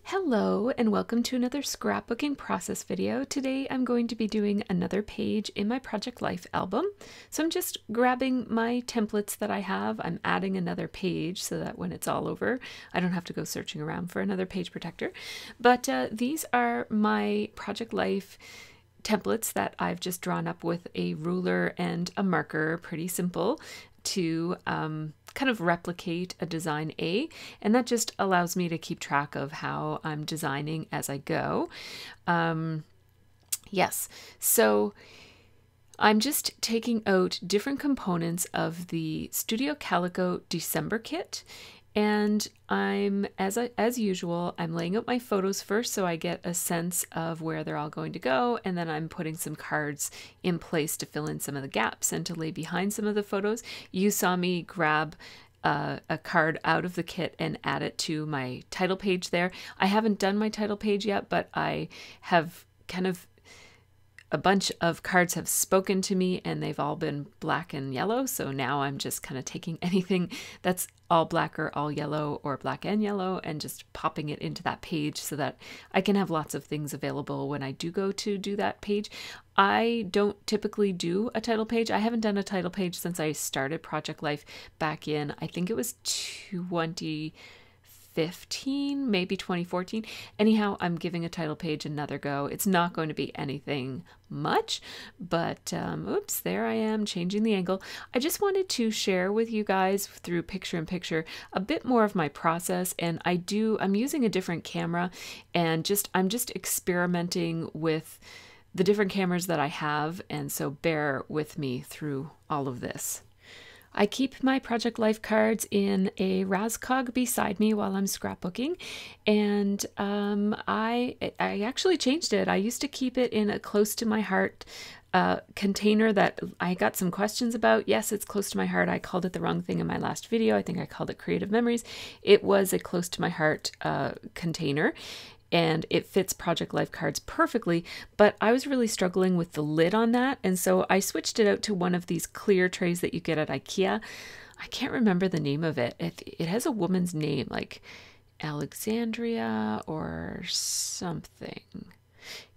Hello and welcome to another scrapbooking process video. Today I'm going to be doing another page in my Project Life album. So I'm just grabbing my templates that I have. I'm adding another page so that when it's all over, I don't have to go searching around for another page protector. But these are my Project Life templates that I've just drawn up with a ruler and a marker, pretty simple, to kind of replicate a design A, and that just allows me to keep track of how I'm designing as I go. Yes, so I'm just taking out different components of the Studio Calico December kit, and I'm, as usual, I'm laying out my photos first so I get a sense of where they're all going to go, and then I'm putting some cards in place to fill in some of the gaps and to lay behind some of the photos. You saw me grab a card out of the kit and add it to my title page there. I haven't done my title page yet, but I have kind of a bunch of cards have spoken to me and they've all been black and yellow. So now I'm just kind of taking anything that's all black or all yellow or black and yellow and just popping it into that page so that I can have lots of things available when I do go to do that page. I don't typically do a title page. I haven't done a title page since I started Project Life back in, I think it was 2015, maybe 2014. Anyhow, I'm giving a title page another go. It's not going to be anything much, but oops, there I am changing the angle. I just wanted to share with you guys through picture-in-picture a bit more of my process, and I'm using a different camera, and I'm just experimenting with the different cameras that I have, and so bear with me through all of this. I keep my Project Life cards in a Razcog beside me while I'm scrapbooking, and I actually changed it. I used to keep it in a close to my heart container that I got some questions about. Yes, it's close to my heart. I called it the wrong thing in my last video. I think I called it Creative Memories. It was a close to my heart container, and it fits Project Life cards perfectly, but I was really struggling with the lid on that, and so I switched it out to one of these clear trays that you get at IKEA. I can't remember the name of it. It has a woman's name, like Alexandria or something.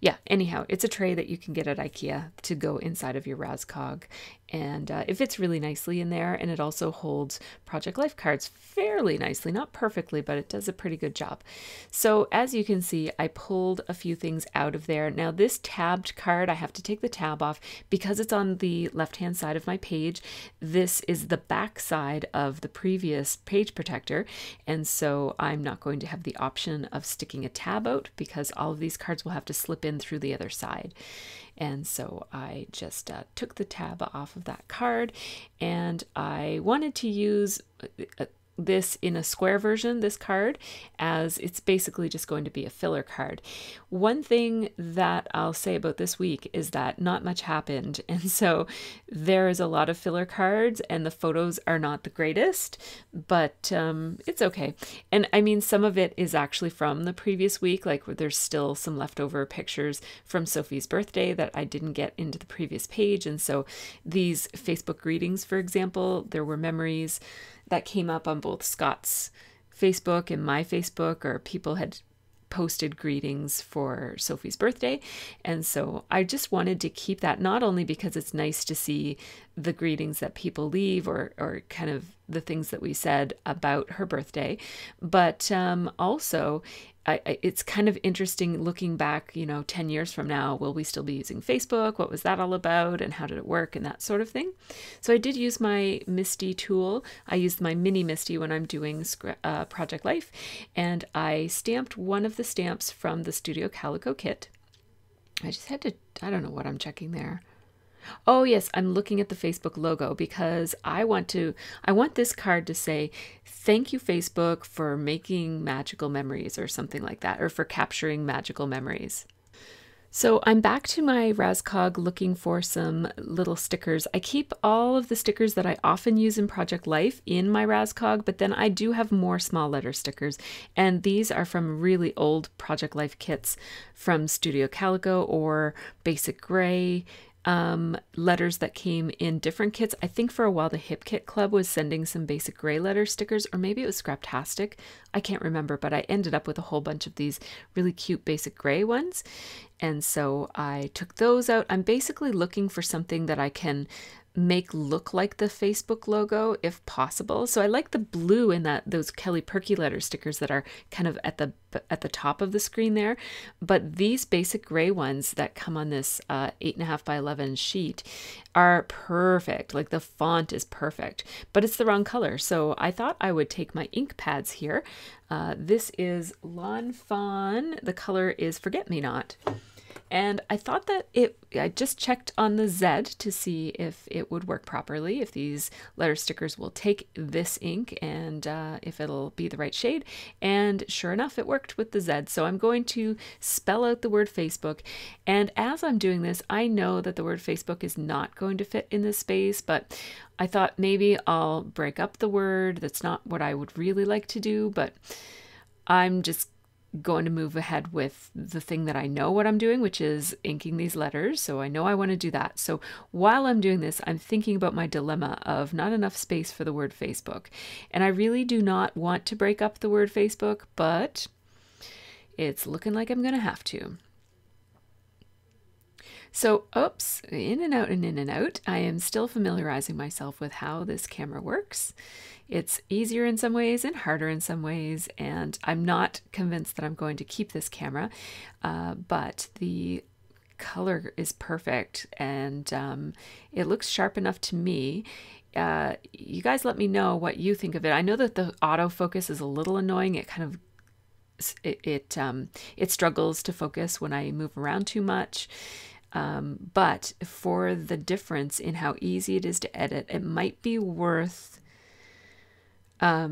Yeah, anyhow, it's a tray that you can get at IKEA to go inside of your Razcog, and it fits really nicely in there, and it also holds Project Life cards fairly nicely, not perfectly, but it does a pretty good job. So as you can see, I pulled a few things out of there. Now this tabbed card, I have to take the tab off because it's on the left-hand side of my page. This is the back side of the previous page protector, and so I'm not going to have the option of sticking a tab out because all of these cards will have to slip in through the other side. And so I just took the tab off of that card, and I wanted to use this in a square version, this card, as it's basically just going to be a filler card. One thing that I'll say about this week is that not much happened, and so there is a lot of filler cards and the photos are not the greatest, but it's okay. And I mean, some of it is actually from the previous week, like there's still some leftover pictures from Sophie's birthday that I didn't get into the previous page, and so these Facebook greetings, for example, there were memories that came up on both Scott's Facebook and my Facebook, or people had posted greetings for Sophie's birthday. And so I just wanted to keep that, not only because it's nice to see the greetings that people leave or kind of the things that we said about her birthday, but also it's kind of interesting looking back, 10 years from now, will we still be using Facebook? What was that all about? And how did it work? And that sort of thing. So I did use my Misty tool. I used my mini Misty when I'm doing Project Life. And I stamped one of the stamps from the Studio Calico kit. I just had to, I don't know what I'm checking there. Oh yes, I'm looking at the Facebook logo because I want this card to say, thank you Facebook for making magical memories, or something like that, or for capturing magical memories. So I'm back to my Razcog looking for some little stickers. I keep all of the stickers that I often use in Project Life in my Razcog, but then I do have more small letter stickers, and these are from really old Project Life kits from Studio Calico or Basic Gray. letters that came in different kits. I think for a while the Hip Kit Club was sending some basic gray letter stickers, or maybe it was Scraptastic. I can't remember, but I ended up with a whole bunch of these really cute basic gray ones. And so I took those out. I'm basically looking for something that I can make look like the Facebook logo if possible. So I like the blue in those Kelly Perky letter stickers that are kind of at the top of the screen there. But these basic gray ones that come on this 8.5 by 11 sheet are perfect. Like the font is perfect, but it's the wrong color. So I thought I would take my ink pads here. This is Lawn Fawn. The color is Forget Me Not. And I thought that I just checked on the Z to see if it would work properly, if these letter stickers will take this ink and if it'll be the right shade. And sure enough, it worked with the Z. So I'm going to spell out the word Facebook. And as I'm doing this, I know that the word Facebook is not going to fit in this space, but I thought maybe I'll break up the word. That's not what I would really like to do, but I'm just going to move ahead with the thing that I know what I'm doing, which is inking these letters. So I know I want to do that. So while I'm doing this, I'm thinking about my dilemma of not enough space for the word Facebook. And I really do not want to break up the word Facebook, but it's looking like I'm going to have to. So, oops, in and out and in and out. I am still familiarizing myself with how this camera works. It's easier in some ways and harder in some ways, and I'm not convinced that I'm going to keep this camera, but the color is perfect and it looks sharp enough to me. You guys let me know what you think of it. I know that the autofocus is a little annoying. It kind of it struggles to focus when I move around too much. But for the difference in how easy it is to edit, it might be worth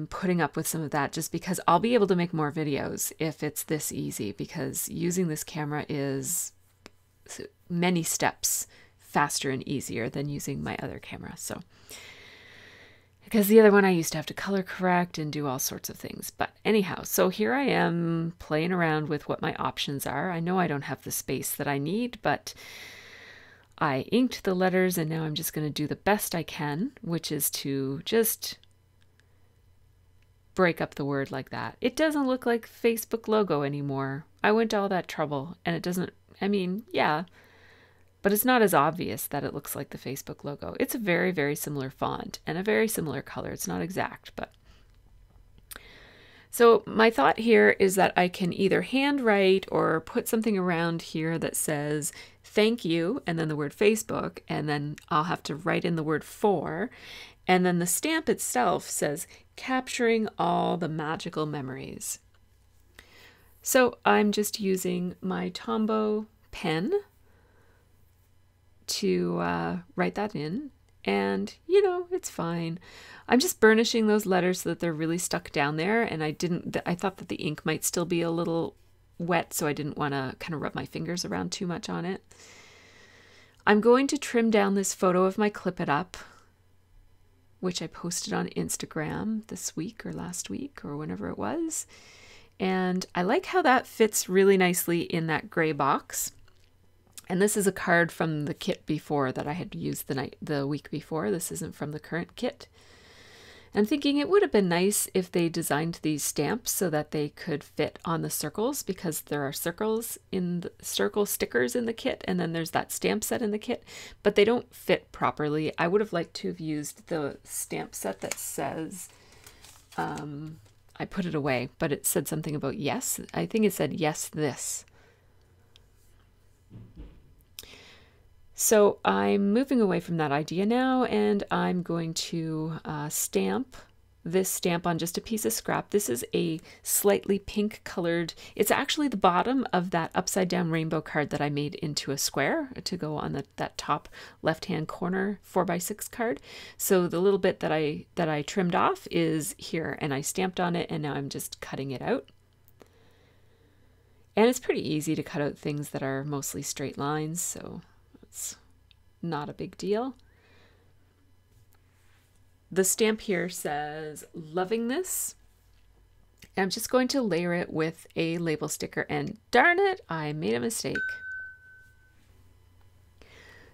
putting up with some of that, just because I'll be able to make more videos if it's this easy, because using this camera is many steps faster and easier than using my other camera. So, because the other one I used to have to color correct and do all sorts of things. But anyhow, so here I am playing around with what my options are. I know I don't have the space that I need, but I inked the letters and now I'm just going to do the best I can, which is to just break up the word like that. It doesn't look like Facebook logo anymore. I went to all that trouble and it doesn't, I mean, yeah, but it's not as obvious that it looks like the Facebook logo. It's a very, very similar font and a very similar color. It's not exact, but. So my thought here is that I can either handwrite or put something around here that says thank you and then the word Facebook, and then I'll have to write in the word for, and then the stamp itself says capturing all the magical memories. So I'm just using my Tombow pen to write that in, and you know, it's fine. I'm just burnishing those letters so that they're really stuck down there, and I thought that the ink might still be a little wet, so I didn't want to kind of rub my fingers around too much on it. I'm going to trim down this photo of my Clip It Up, which I posted on Instagram this week or last week or whenever it was, and I like how that fits really nicely in that gray box. And this is a card from the kit before that I had used the week before. This isn't from the current kit. I'm thinking it would have been nice if they designed these stamps so that they could fit on the circles, because there are circle stickers in the kit, and then there's that stamp set in the kit, but they don't fit properly. I would have liked to have used the stamp set that says, I put it away, but it said something about yes. I think it said yes, this. So I'm moving away from that idea now, and I'm going to stamp this stamp on just a piece of scrap. This is a slightly pink colored, it's actually the bottom of that upside down rainbow card that I made into a square to go on that top left hand corner 4x6 card. So the little bit that I trimmed off is here, and I stamped on it, and now I'm just cutting it out. And it's pretty easy to cut out things that are mostly straight lines, so it's not a big deal. The stamp here says loving this. And I'm just going to layer it with a label sticker, and darn it, I made a mistake.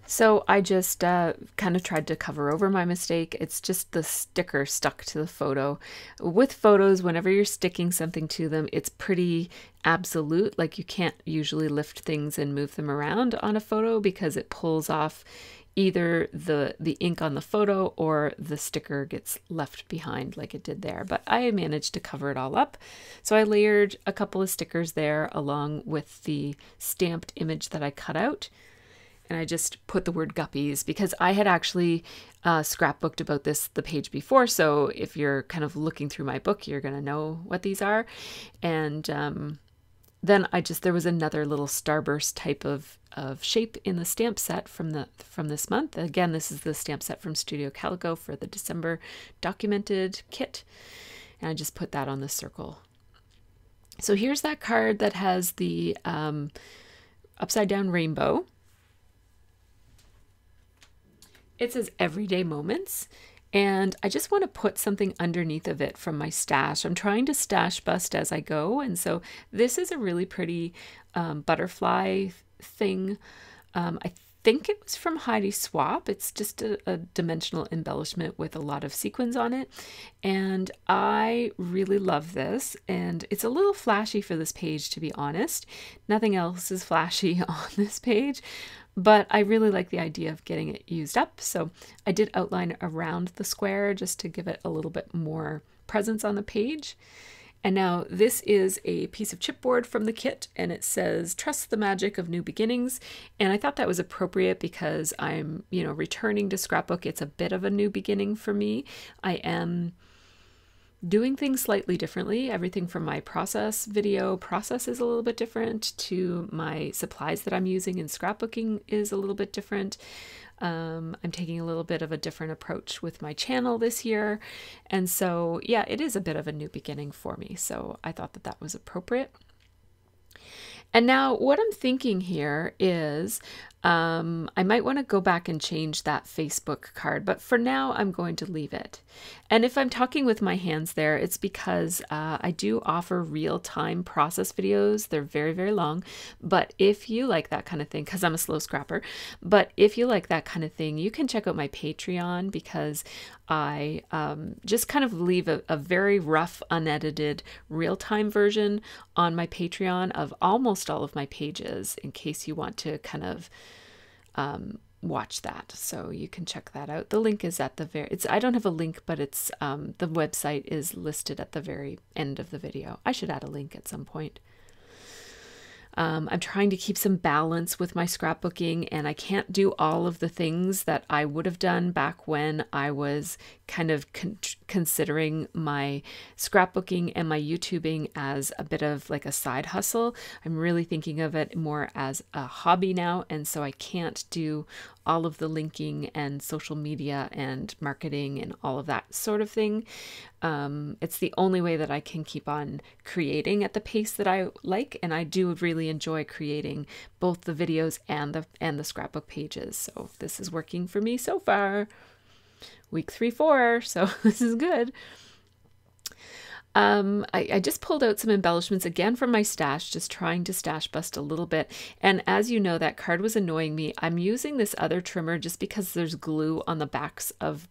So I just kind of tried to cover over my mistake. It's just the sticker stuck to the photo. With photos, whenever you're sticking something to them, it's pretty absolute. Like you can't usually lift things and move them around on a photo because it pulls off either the ink on the photo or the sticker gets left behind like it did there. But I managed to cover it all up. So I layered a couple of stickers there along with the stamped image that I cut out. And I just put the word guppies because I had actually scrapbooked about this the page before. So if you're kind of looking through my book, you're going to know what these are. And then there was another little starburst type of shape in the stamp set from this month. Again, this is the stamp set from Studio Calico for the December documented kit. And I just put that on the circle. So here's that card that has the upside down rainbow. It says Everyday Moments, and I just want to put something underneath of it from my stash. I'm trying to stash bust as I go, and so this is a really pretty butterfly thing. I think it was from Heidi Swap. It's just a dimensional embellishment with a lot of sequins on it, and I really love this, and it's a little flashy for this page, to be honest. Nothing else is flashy on this page, but I really like the idea of getting it used up. So I did outline around the square just to give it a little bit more presence on the page. And now this is a piece of chipboard from the kit, and it says, "Trust the magic of new beginnings." And I thought that was appropriate because I'm, returning to Scrapbook. It's a bit of a new beginning for me. I am doing things slightly differently. Everything from my video process is a little bit different to my supplies that I'm using in scrapbooking is a little bit different. I'm taking a little bit of a different approach with my channel this year. And so, yeah, it is a bit of a new beginning for me. So I thought that was appropriate. And now what I'm thinking here is I might want to go back and change that Facebook card, but for now I'm going to leave it. And if I'm talking with my hands there, it's because I do offer real-time process videos. They're very, very long, but if you like that kind of thing, because I'm a slow scrapper, but if you like that kind of thing, you can check out my Patreon because I just kind of leave a very rough, unedited, real-time version on my Patreon of almost all of my pages in case you want to kind of watch that. So you can check that out. The link is at the I don't have a link, but it's the website is listed at the very end of the video. I should add a link at some point. I'm trying to keep some balance with my scrapbooking, and I can't do all of the things that I would have done back when I was kind of considering my scrapbooking and my YouTubing as a bit of like a side hustle. I'm really thinking of it more as a hobby now, and so I can't do all of the linking and social media and marketing and all of that sort of thing. It's the only way that I can keep on creating at the pace that I like, and I do really enjoy creating both the videos and the scrapbook pages. So this is working for me so far. Week 3, 4, so this is good. I just pulled out some embellishments again from my stash, just trying to stash bust a little bit. And as you know, that card was annoying me. I'm using this other trimmer just because there's glue on the backs of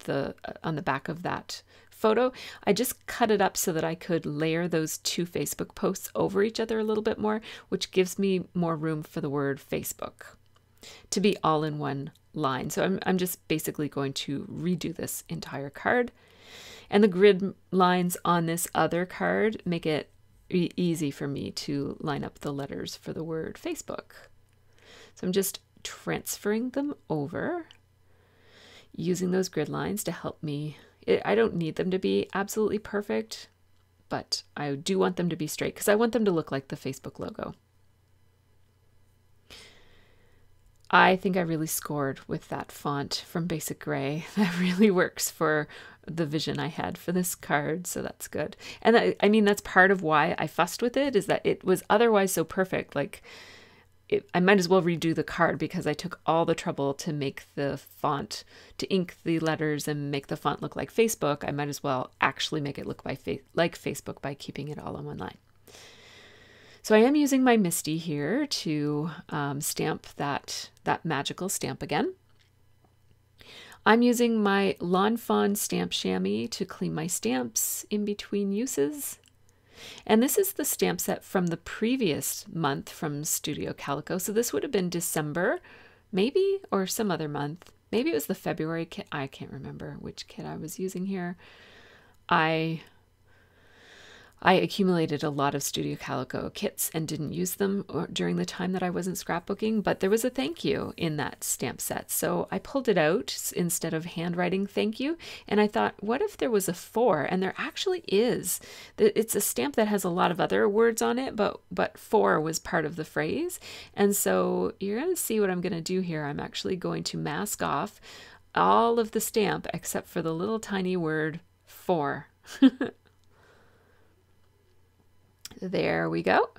on the back of that photo. I just cut it up so that I could layer those 2 Facebook posts over each other a little bit more, which gives me more room for the word Facebook to be all in one line. So I'm just basically going to redo this entire card. And the grid lines on this other card make it easy for me to line up the letters for the word Facebook. So I'm just transferring them over, using those grid lines to help me. I don't need them to be absolutely perfect, but I do want them to be straight because I want them to look like the Facebook logo. I think I really scored with that font from Basic Gray. That really works for the vision I had for this card, so that's good. And I mean, that's part of why I fussed with it, is that it was otherwise so perfect. Like, I might as well redo the card because I took all the trouble to make the font, to ink the letters and make the font look like Facebook. I might as well actually make it look like Facebook by keeping it all on one line. So I am using my MISTI here to stamp that magical stamp again. I'm using my Lawn Fawn stamp chamois to clean my stamps in between uses. And this is the stamp set from the previous month from Studio Calico. So this would have been December, maybe, or some other month. Maybe it was the February kit. I can't remember which kit I was using here. I accumulated a lot of Studio Calico kits and didn't use them during the time that I wasn't scrapbooking, but there was a thank you in that stamp set. So I pulled it out instead of handwriting thank you. And I thought, what if there was a for? And there actually is. It's a stamp that has a lot of other words on it, but for was part of the phrase. And so you're going to see what I'm going to do here. I'm actually going to mask off all of the stamp except for the little tiny word for. There we go.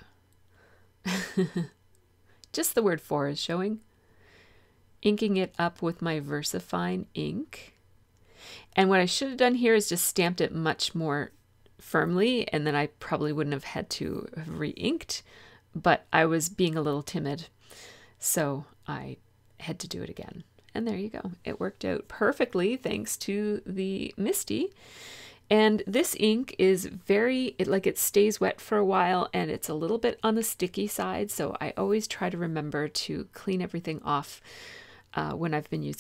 Just the word for is showing. Inking it up with my VersaFine ink. And what I should have done here is just stamped it much more firmly, and then I probably wouldn't have had to have re-inked, but I was being a little timid, so I had to do it again. And there you go. It worked out perfectly thanks to the Misty. And this ink is it stays wet for a while, and it's a little bit on the sticky side. So I always try to remember to clean everything off when I've been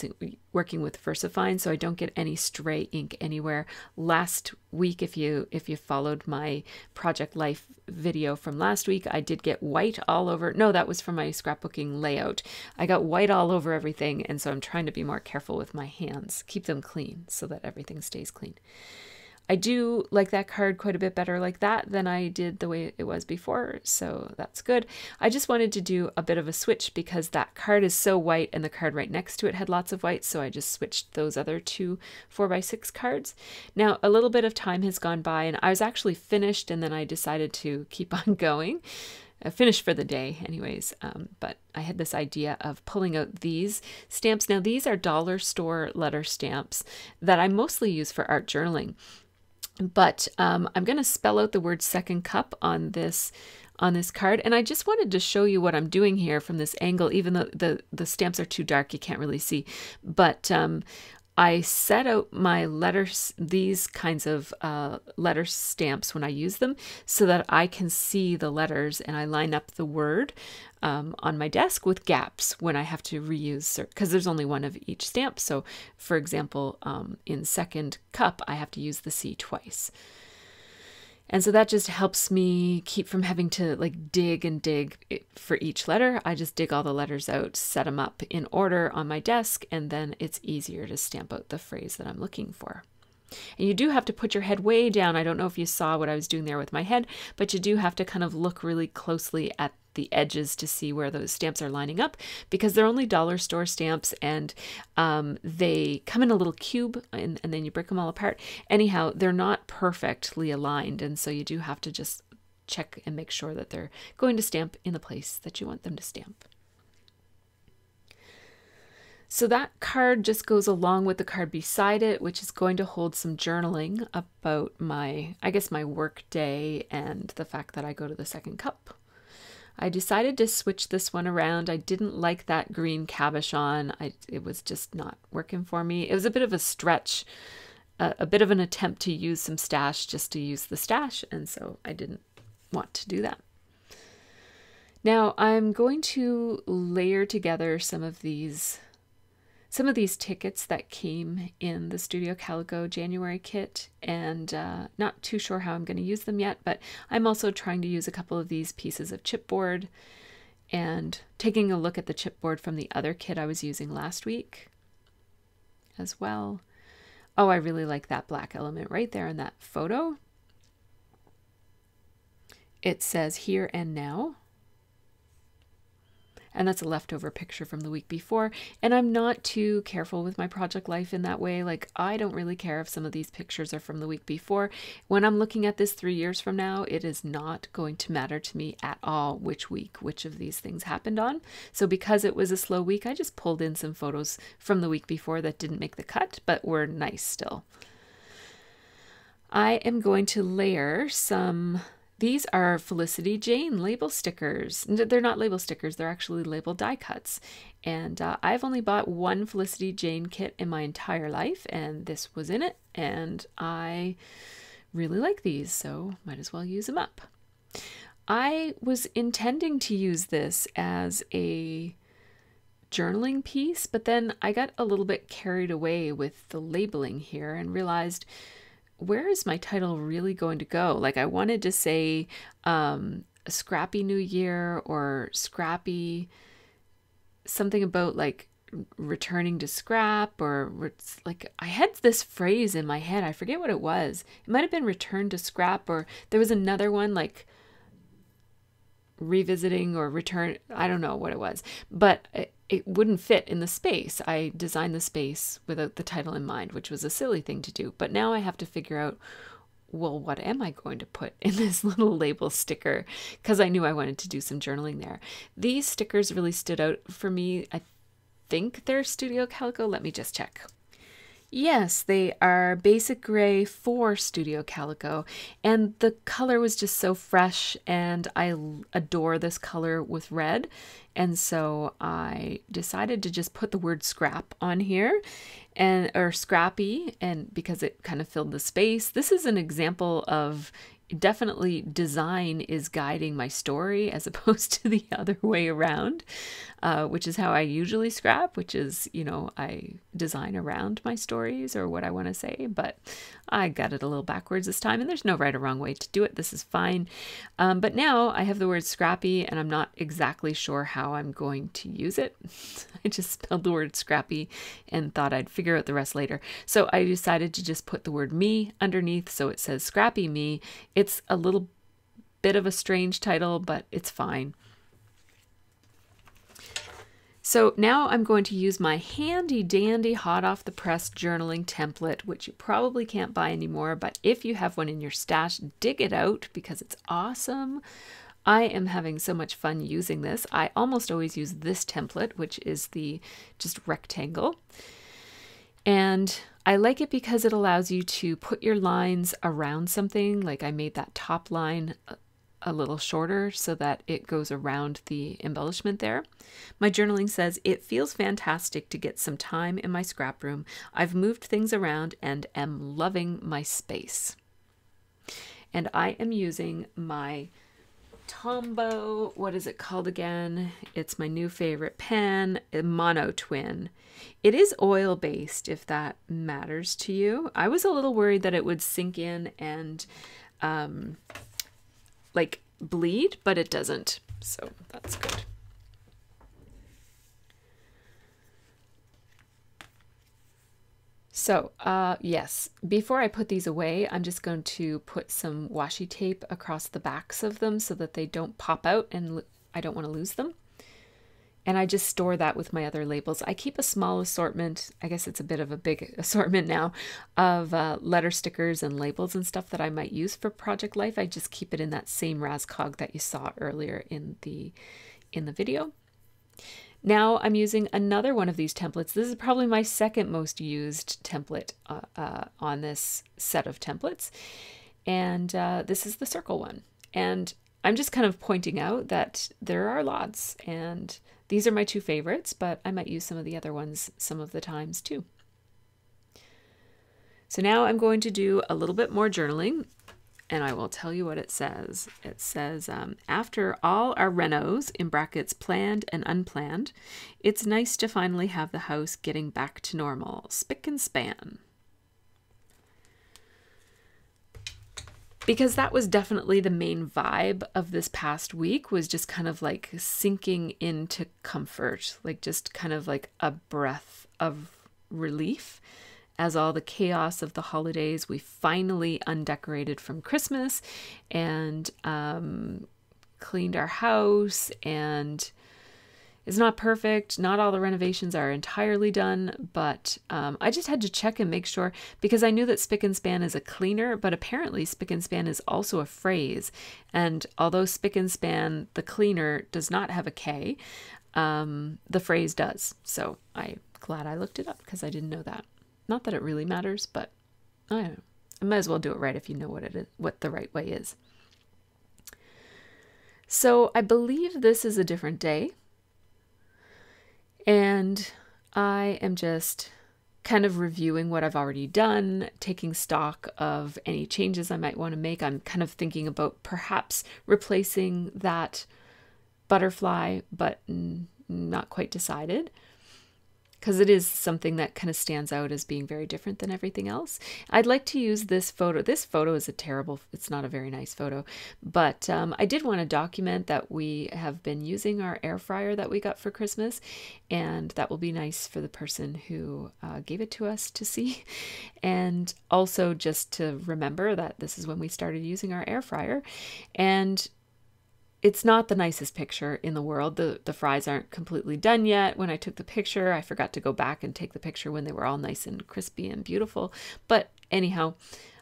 working with VersaFine, so I don't get any stray ink anywhere. Last week, if you followed my Project Life video from last week, I did get white all over. No, that was from my scrapbooking layout. I got white all over everything, and so I'm trying to be more careful with my hands, keep them clean so that everything stays clean. I do like that card quite a bit better like that than I did the way it was before, so that's good. I just wanted to do a bit of a switch because that card is so white and the card right next to it had lots of white, so I just switched those other two 4x6 cards. Now, a little bit of time has gone by and I was actually finished, and then I decided to keep on going. Finished for the day anyways, but I had this idea of pulling out these stamps. Now, these are dollar store letter stamps that I mostly use for art journaling. But I'm going to spell out the word second cup on this card, and I just wanted to show you what I'm doing here from this angle, even though the stamps are too dark, you can't really see. But I set out my letters, these kinds of letter stamps when I use them, so that I can see the letters, and I line up the word on my desk with gaps when I have to reuse, because there's only one of each stamp. So for example, in second cup, I have to use the C twice. And so that just helps me keep from having to like dig and dig for each letter. I just dig all the letters out, set them up in order on my desk, and then it's easier to stamp out the phrase that I'm looking for. And you do have to put your head way down. I don't know if you saw what I was doing there with my head, but you do have to kind of look really closely at the edges to see where those stamps are lining up, because they're only dollar store stamps, and they come in a little cube, and then you break them all apart. Anyhow, they're not perfectly aligned, and so you do have to just check and make sure that they're going to stamp in the place that you want them to stamp. So that card just goes along with the card beside it, which is going to hold some journaling about my work day and the fact that I go to the second cup. I decided to switch this one around. I didn't like that green cabochon. It was just not working for me. It was a bit of a stretch, a bit of an attempt to use some stash just to use the stash, and so I didn't want to do that. Now I'm going to layer together some of these tickets that came in the Studio Calico January kit, and not too sure how I'm going to use them yet, but I'm also trying to use a couple of these pieces of chipboard and taking a look at the chipboard from the other kit I was using last week as well. Oh, I really like that black element right there in that photo. It says here and now. And that's a leftover picture from the week before. And I'm not too careful with my Project Life in that way. Like, I don't really care if some of these pictures are from the week before. When I'm looking at this 3 years from now, it is not going to matter to me at all which week, which of these things happened on. So because it was a slow week, I just pulled in some photos from the week before that didn't make the cut, but were nice still. I am going to layer some These are Felicity Jane label stickers. They're not label stickers, they're actually label die cuts. And I've only bought one Felicity Jane kit in my entire life, and this was in it, and I really like these, so might as well use them up. I was intending to use this as a journaling piece, but then I got a little bit carried away with the labeling here and realized, where is my title really going to go? Like, I wanted to say a scrappy new year, or scrappy something about like returning to scrap, or like I had this phrase in my head. I forget what it was. It might have been return to scrap, or there was another one like revisiting or return. I don't know what it was, but it wouldn't fit in the space. I designed the space without the title in mind, which was a silly thing to do. But now I have to figure out, well, what am I going to put in this little label sticker? Because I knew I wanted to do some journaling there. These stickers really stood out for me. I think they're Studio Calico. Let me just check. Yes, they are Basic Gray for Studio Calico, and the color was just so fresh, and I adore this color with red, and so I decided to just put the word scrap on here, or scrappy, and because it kind of filled the space. This is an example of definitely design is guiding my story as opposed to the other way around, which is how I usually scrap, which is, you know, I design around my stories or what I want to say, but I got it a little backwards this time, and there's no right or wrong way to do it. This is fine. But now I have the word scrappy, and I'm not exactly sure how I'm going to use it. I just spelled the word scrappy and thought I'd figure out the rest later. So I decided to just put the word me underneath, so it says Scrappy Me. It's a little bit of a strange title, but it's fine. So now I'm going to use my handy dandy hot off the press journaling template, which you probably can't buy anymore, but if you have one in your stash, dig it out because it's awesome. I am having so much fun using this. I almost always use this template, which is the just rectangle. And I like it because it allows you to put your lines around something. Like I made that top line a little shorter so that it goes around the embellishment there. My journaling says, it feels fantastic to get some time in my scrap room. I've moved things around and am loving my space. And I am using my Tombow, what is it called again? It's my new favorite pen, a Mono Twin. It is oil-based, if that matters to you. I was a little worried that it would sink in and like bleed, but it doesn't, so that's good. So yes, before I put these away, I'm just going to put some washi tape across the backs of them so that they don't pop out and I don't want to lose them. And I just store that with my other labels. I keep a small assortment, I guess it's a bit of a big assortment now, of letter stickers and labels and stuff that I might use for Project Life. I just keep it in that same Rascog that you saw earlier in the video. Now I'm using another one of these templates. This is probably my second most used template on this set of templates. And this is the circle one. And I'm just kind of pointing out that there are lots, and these are my two favorites, but I might use some of the other ones some of the times too. So now I'm going to do a little bit more journaling, and I will tell you what it says. It says, after all our renos, in brackets planned and unplanned, it's nice to finally have the house getting back to normal, spick and span. Because that was definitely the main vibe of this past week, was just kind of like sinking into comfort, like just kind of like a breath of relief as all the chaos of the holidays. We finally undecorated from Christmas and cleaned our house, and it's not perfect. Not all the renovations are entirely done, but I just had to check and make sure, because I knew that spick and span is a cleaner, but apparently spick and span is also a phrase. And although spick and span, the cleaner, does not have a K, the phrase does. So I'm glad I looked it up because I didn't know that. Not that it really matters, but I don't know. I might as well do it right if you know what it is, what the right way is. So I believe this is a different day, and I am just kind of reviewing what I've already done, taking stock of any changes I might want to make. I'm kind of thinking about perhaps replacing that butterfly, but not quite decided, because it is something that kind of stands out as being very different than everything else. I'd like to use this photo. This photo is it's not a very nice photo, but I did want to document that we have been using our air fryer that we got for Christmas, and that will be nice for the person who gave it to us to see. And also just to remember that this is when we started using our air fryer. And it's not the nicest picture in the world. The fries aren't completely done yet. When I took the picture, I forgot to go back and take the picture when they were all nice and crispy and beautiful. But anyhow,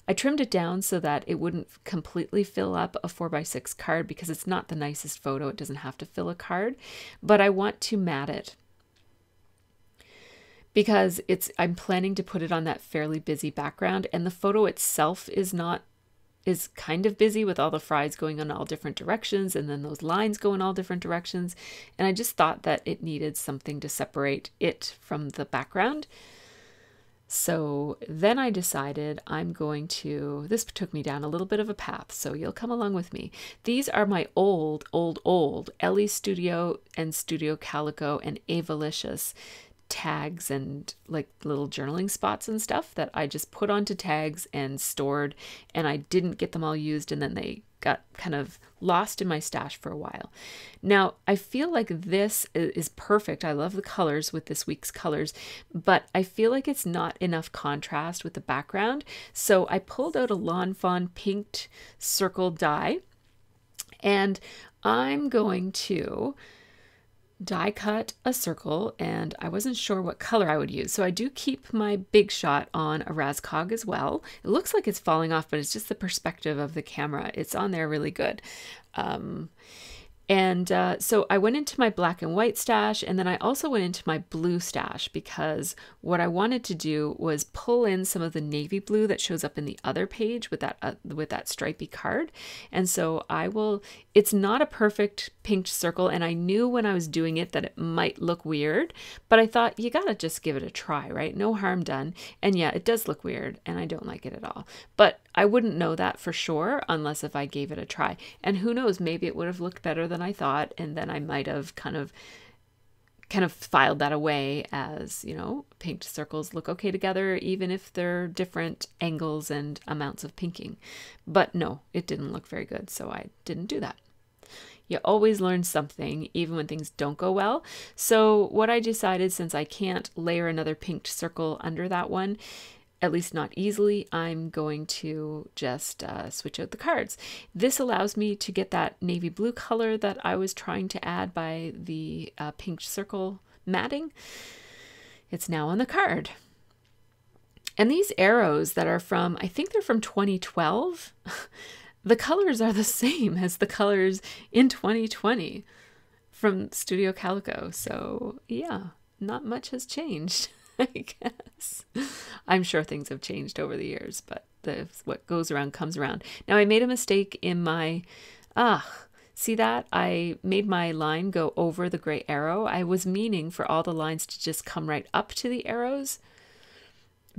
I trimmed it down so that it wouldn't completely fill up a 4x6 card, because it's not the nicest photo. It doesn't have to fill a card, but I want to mat it because I'm planning to put it on that fairly busy background, and the photo itself is kind of busy with all the fries going in all different directions, and then those lines go in all different directions. And I just thought that it needed something to separate it from the background. So then I decided this took me down a little bit of a path, so you'll come along with me. These are my old Ellie Studio and Studio Calico and Avalicious tags and like little journaling spots and stuff that I just put onto tags and stored, and I didn't get them all used, and then they got kind of lost in my stash for a while. Now I feel like this is perfect. I love the colors with this week's colors, but I feel like it's not enough contrast with the background. So I pulled out a Lawn Fawn pinked circle die, and I'm going to die cut a circle, and I wasn't sure what color I would use. So I do keep my Big Shot on a Razzcog as well. It looks like it's falling off, but it's just the perspective of the camera. It's on there really good. So I went into my black and white stash, and then I also went into my blue stash, because what I wanted to do was pull in some of the navy blue that shows up in the other page with that stripy card. And so it's not a perfect pink circle, and I knew when I was doing it that it might look weird, but I thought you gotta just give it a try, right? No harm done. And yeah, it does look weird, and I don't like it at all. But I wouldn't know that for sure unless if I gave it a try. And who knows, maybe it would have looked better than I thought, and then I might have kind of filed that away as, pinked circles look okay together, even if they're different angles and amounts of pinking. But no, it didn't look very good, so I didn't do that. You always learn something, even when things don't go well. So what I decided, since I can't layer another pinked circle under that one, at least not easily, I'm going to just switch out the cards. This allows me to get that navy blue color that I was trying to add by the pink circle matting. It's now on the card. And these arrows that are I think they're from 2012, the colors are the same as the colors in 2020 from Studio Calico. So yeah, not much has changed. I guess. I'm sure things have changed over the years, but what goes around comes around. Now I made a mistake in my, see that? I made my line go over the gray arrow. I was meaning for all the lines to just come right up to the arrows,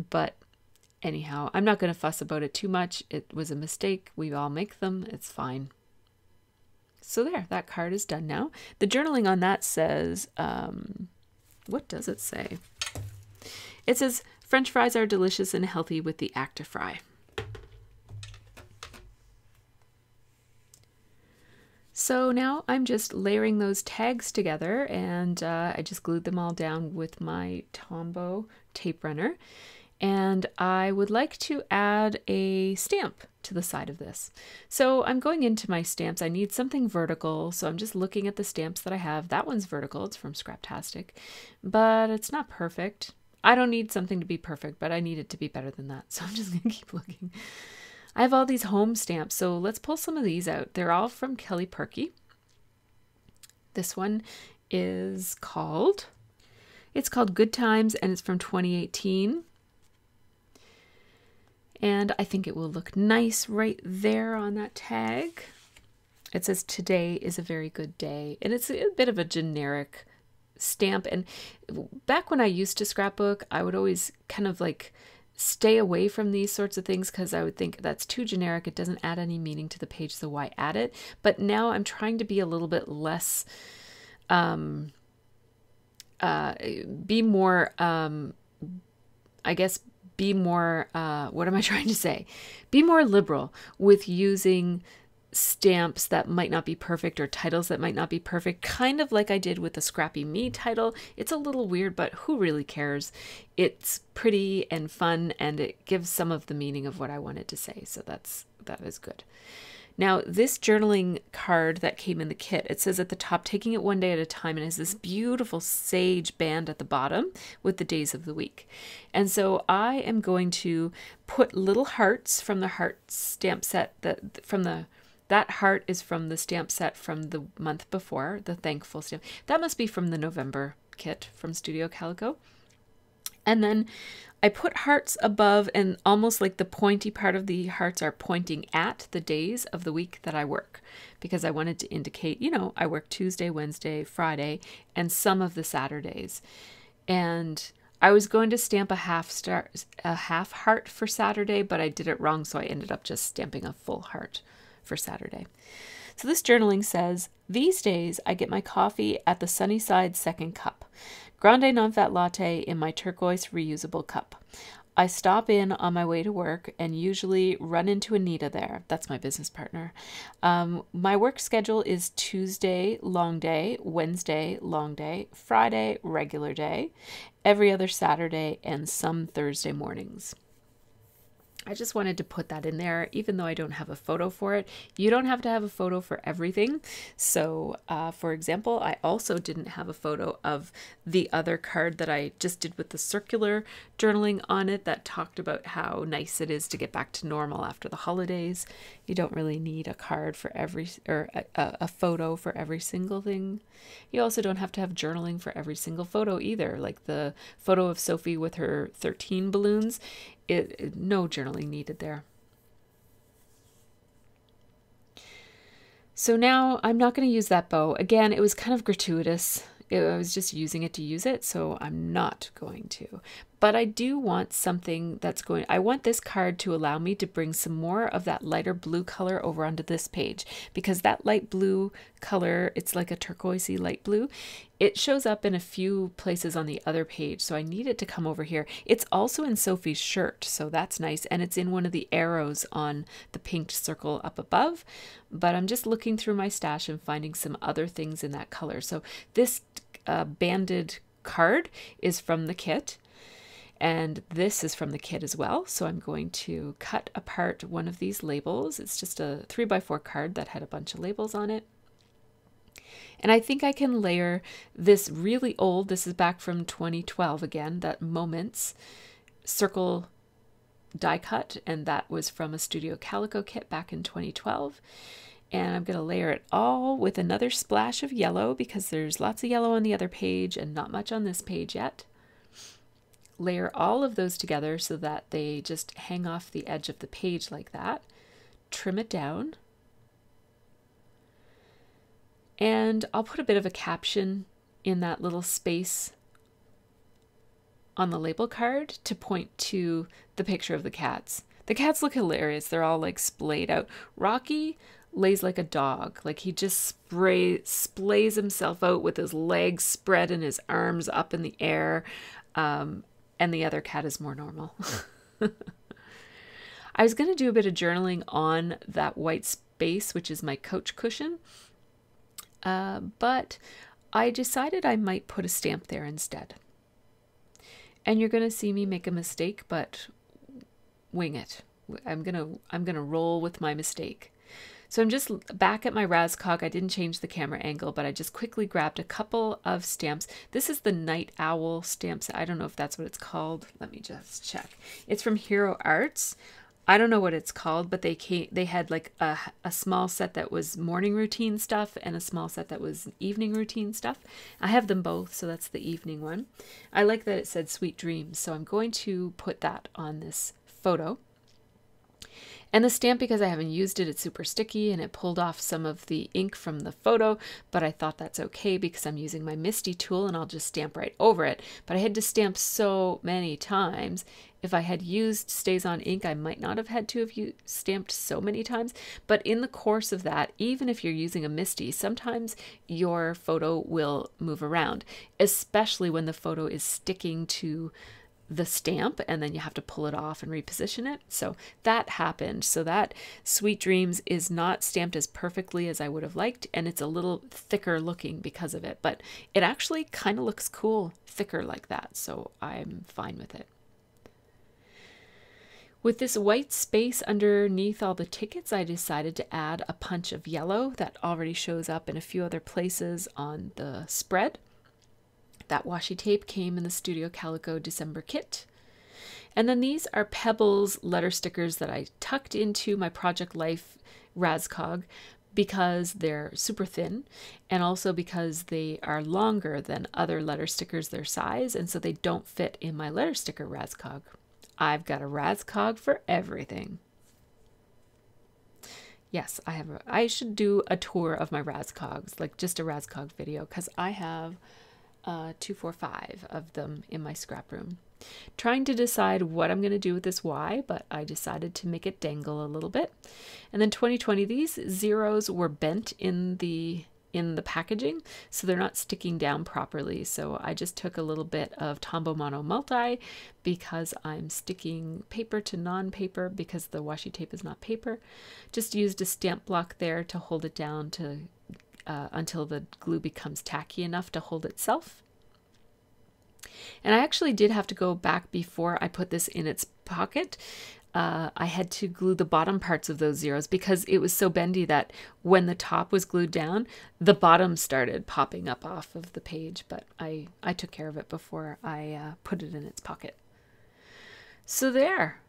but anyhow, I'm not going to fuss about it too much. It was a mistake. We all make them. It's fine. So there, that card is done now. The journaling on that says, what does it say? It says, French fries are delicious and healthy with the Actifry. So now I'm just layering those tags together, and I just glued them all down with my Tombow tape runner. And I would like to add a stamp to the side of this. So I'm going into my stamps. I need something vertical, so I'm just looking at the stamps that I have. That one's vertical. It's from Scraptastic, but it's not perfect. I don't need something to be perfect, but I need it to be better than that. So I'm just going to keep looking. I have all these home stamps, so let's pull some of these out. They're all from Kelly Perky. This one is called Good Times, and it's from 2018. And I think it will look nice right there on that tag. It says, "Today is a very good day." And it's a bit of a generic stamp. And back when I used to scrapbook, I would always kind of like stay away from these sorts of things because I would think that's too generic. It doesn't add any meaning to the page, so why add it? But now I'm trying to be a little bit less, be more, I guess, be more, what am I trying to say? Be more liberal with using stamps that might not be perfect or titles that might not be perfect, kind of like I did with the Scrappy Me title. It's a little weird, but who really cares? It's pretty and fun, and it gives some of the meaning of what I wanted to say. So that is good. Now, this journaling card that came in the kit, it says at the top, "Taking it one day at a time," and it has this beautiful sage band at the bottom with the days of the week. And so I am going to put little hearts from the heart stamp set that heart is from the stamp set from the month before, the thankful stamp. That must be from the November kit from Studio Calico. And then I put hearts above, and almost like the pointy part of the hearts are pointing at the days of the week that I work, because I wanted to indicate, I work Tuesday, Wednesday, Friday, and some of the Saturdays. And I was going to stamp a half heart for Saturday, but I did it wrong, so I ended up just stamping a full heart for Saturday. So this journaling says, "These days I get my coffee at the Sunnyside second cup. Grande non-fat latte in my turquoise reusable cup. I stop in on my way to work and usually run into Anita there." That's my business partner. "My work schedule is Tuesday, long day, Wednesday, long day, Friday, regular day, every other Saturday, and some Thursday mornings." I just wanted to put that in there, even though I don't have a photo for it. You don't have to have a photo for everything. So, for example, I also didn't have a photo of the other card that I just did with the circular journaling on it that talked about how nice it is to get back to normal after the holidays. You don't really need a card for a photo for every single thing. You also don't have to have journaling for every single photo either. Like the photo of Sophie with her 13 balloons. No journaling needed there. So now I'm not going to use that bow. Again, it was kind of gratuitous. I was just using it to use it, so I'm not going to. But I do want something I want this card to allow me to bring some more of that lighter blue color over onto this page, because that light blue color, it's like a turquoisey light blue. It shows up in a few places on the other page, so I need it to come over here. It's also in Sophie's shirt, so that's nice, and it's in one of the arrows on the pink circle up above, but I'm just looking through my stash and finding some other things in that color. So this banded card is from the kit, and this is from the kit as well. So I'm going to cut apart one of these labels. It's just a 3x4 card that had a bunch of labels on it. And I think I can layer this really old, this is back from 2012 again, that Moments circle die cut, and that was from a Studio Calico kit back in 2012. And I'm going to layer it all with another splash of yellow, because there's lots of yellow on the other page and not much on this page yet. Layer all of those together so that they just hang off the edge of the page like that. Trim it down. And I'll put a bit of a caption in that little space on the label card to point to the picture of the cats. The cats look hilarious. They're all like splayed out. Rocky lays like a dog. Like he just splays himself out with his legs spread and his arms up in the air. And the other cat is more normal. I was going to do a bit of journaling on that white space, which is my couch cushion. But I decided I might put a stamp there instead. And you're going to see me make a mistake, but wing it. I'm going to roll with my mistake. So I'm just back at my Razcog. I didn't change the camera angle, but I just quickly grabbed a couple of stamps. This is the Night Owl stamps. I don't know if that's what it's called. Let me just check. It's from Hero Arts. I don't know what it's called, but they had like a small set that was morning routine stuff and a small set that was evening routine stuff. I have them both, so that's the evening one. I like that it said Sweet Dreams, so I'm going to put that on this photo. And the stamp, because I haven't used it, it's super sticky and it pulled off some of the ink from the photo, but I thought that's okay because I'm using my Misty tool and I'll just stamp right over it. But I had to stamp so many times. If I had used Stays On ink, I might not have had to have stamped so many times. But in the course of that, even if you're using a Misty, sometimes your photo will move around, especially when the photo is sticking to the stamp and then you have to pull it off and reposition it. So that happened. So that Sweet Dreams is not stamped as perfectly as I would have liked, and it's a little thicker looking because of it, but it actually kind of looks cool thicker like that, so I'm fine with it. With this white space underneath all the tickets, I decided to add a punch of yellow that already shows up in a few other places on the spread. That washi tape came in the Studio Calico December kit. And then these are Pebbles letter stickers that I tucked into my Project Life Razcog because they're super thin and also because they are longer than other letter stickers their size, and so they don't fit in my letter sticker Razcog. I've got a Razcog for everything. Yes, I should do a tour of my Razcogs, like just a Razcog video, because I have 2, 4, 5 of them in my scrap room. Trying to decide what I'm going to do with this Y, but I decided to make it dangle a little bit. And then 2020, these zeros were bent in the packaging, so they're not sticking down properly. So I just took a little bit of Tombow Mono Multi because I'm sticking paper to non-paper because the washi tape is not paper. Just used a stamp block there to hold it down to until the glue becomes tacky enough to hold itself. And I actually did have to go back before I put this in its pocket. I had to glue the bottom parts of those zeros because it was so bendy that when the top was glued down, the bottom started popping up off of the page, but I took care of it before I put it in its pocket. So there.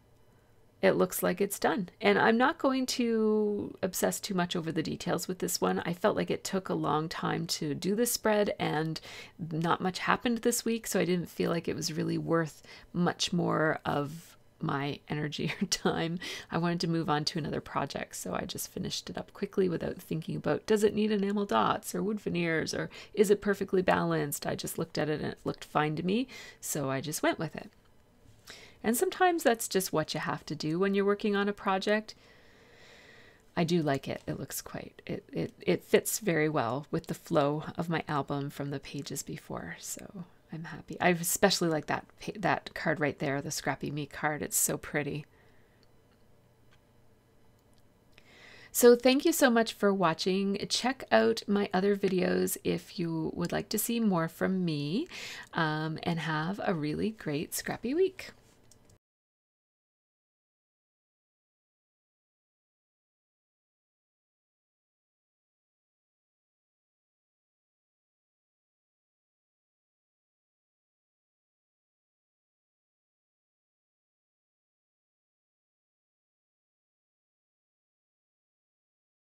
It looks like it's done. And I'm not going to obsess too much over the details with this one. I felt like it took a long time to do this spread and not much happened this week, so I didn't feel like it was really worth much more of my energy or time. I wanted to move on to another project, so I just finished it up quickly without thinking about, does it need enamel dots or wood veneers or is it perfectly balanced? I just looked at it and it looked fine to me, so I just went with it. And sometimes that's just what you have to do when you're working on a project. I do like it. It looks quite, it fits very well with the flow of my album from the pages before, so I'm happy. I especially like that card right there, the Scrappy Me card. It's so pretty. So thank you so much for watching. Check out my other videos if you would like to see more from me, and have a really great scrappy week.